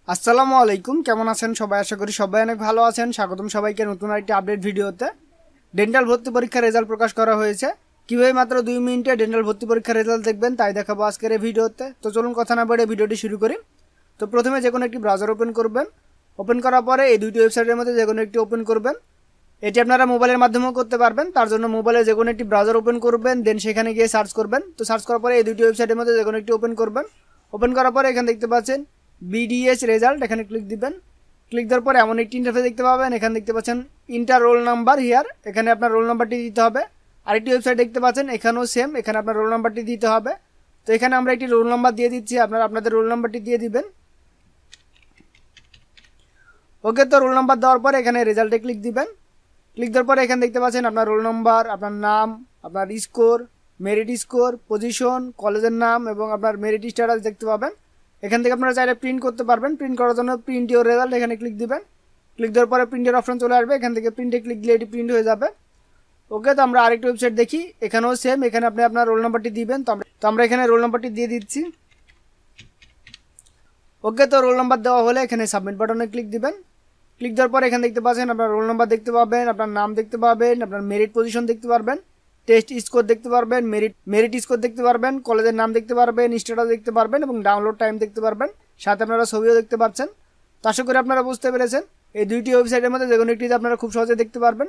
আসসালামু আলাইকুম, কেমন আছেন সবাই? আশা করি সবাই অনেক ভালো আছেন। স্বাগতম সবাইকে নতুন একটি আপডেট ভিডিওতে। ডেন্টাল ভর্তি পরীক্ষার রেজাল্ট প্রকাশ করা হয়েছে। কিভাবে মাত্র 2 মিনিটে ডেন্টাল ভর্তি পরীক্ষার রেজাল্ট দেখবেন তাই দেখাবো আজকের এই ভিডিওতে। তো চলুন কথা না বাড়িয়ে ভিডিওটি শুরু করি। তো প্রথমে যে কোনো একটি ব্রাউজার ওপেন করবেন। ওপেন করার পরে এই দুইটি ওয়েবসাইটের মধ্যে যে কোনো একটি ওপেন করবেন। এটি আপনারা মোবাইলের মাধ্যমেও করতে পারবেন। তার জন্য মোবাইলে যে কোনো একটি ব্রাউজার ওপেন করবেন, দেন সেখানে গিয়ে সার্চ করবেন। তো সার্চ করার পরে এই দুইটি ওয়েবসাইটের মধ্যে যে কোনো একটি ওপেন করবেন। ওপেন করার পরে এখানে দেখতে পাচ্ছেন বিডিএস রেজাল্ট, এখানে ক্লিক দিবেন। ক্লিক দেওয়ার পরে এমন একটি ইন্টারফেস দেখতে পাবেন। এখানে দেখতে পাচ্ছেন ইন্টার রোল নাম্বার হিয়ার, এখানে আপনার রোল নাম্বারটি দিতে হবে। আরেকটি ওয়েবসাইট দেখতে পাচ্ছেন, এখানেও সেম, এখানে আপনার রোল নাম্বারটি দিতে হবে। তো এখানে আমরা একটি রোল নাম্বার দিয়ে দিচ্ছি, আপনারা আপনাদের রোল নাম্বারটি দিয়ে দিবেন। ওকে, তো রোল নাম্বার দেওয়ার পরে এখানে রেজাল্টে ক্লিক দিবেন। ক্লিক দেওয়ার পরে এখানে দেখতে পাচ্ছেন আপনার রোল নাম্বার, আপনার নাম, আপনার স্কোর, মেরিট স্কোর, পজিশন, কলেজের নাম এবং আপনার মেরিট স্ট্যাটাস দেখতে পাবেন। এখান থেকে আপনারা চাইলে প্রিন্ট করতে পারবেন। প্রিন্ট করার জন্য প্রিন্ট ইওর রেজাল্ট এখানে ক্লিক দিবেন। ক্লিক দেওয়ার পরে প্রিন্টের অপশন চলে আসবে, এখান থেকে প্রিন্টে ক্লিক দিলে এটি প্রিন্ট হয়ে যাবে। ওকে, তো আমরা আরেকটি ওয়েবসাইট দেখি, এখানেও সেম, এখানে আপনি আপনার রোল নাম্বারটি দিবেন। তো আমরা এখানে রোল নাম্বারটি দিয়ে দিচ্ছি। ওকে, তো রোল নাম্বার দেওয়া হলে এখানে সাবমিট বাটনে ক্লিক দিবেন। ক্লিক দেওয়ার পরে এখানে দেখতে পাচ্ছেন আপনার রোল নাম্বার দেখতে পাবেন, আপনার নাম দেখতে পাবেন, আপনার মেরিট পজিশন দেখতে পারবেন, টেস্ট স্কোর দেখতে পারবেন, মেরিট স্কোর দেখতে পারবেন, কলেজের নাম দেখতে পারবেন, স্ট্যাটাস দেখতে পারবেন এবং ডাউনলোড টাইম দেখতে পারবেন। সাথে আপনারা ছবিও দেখতে পাচ্ছেন। তো আশা করি আপনারা বুঝতে পেরেছেন। এই দুইটি ওয়েবসাইটের মধ্যে যে কোনো একটিতে আপনারা খুব সহজে দেখতে পারবেন।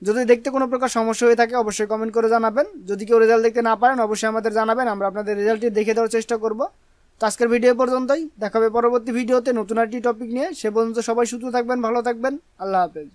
যদি দেখতে কোনো প্রকার সমস্যা হয়ে থাকে অবশ্যই কমেন্ট করে জানাবেন। যদি কেউ রেজাল্ট দেখতে না পারেন অবশ্যই আমাদের জানাবেন, আমরা আপনাদের রেজাল্টটি দেখে দেওয়ার চেষ্টা করব। তো আজকের ভিডিও পর্যন্তই, দেখা হবে পরবর্তী ভিডিওতে নতুন একটি টপিক নিয়ে। সে পর্যন্ত সবাই সুস্থ থাকবেন, ভালো থাকবেন। আল্লাহ হাফেজ।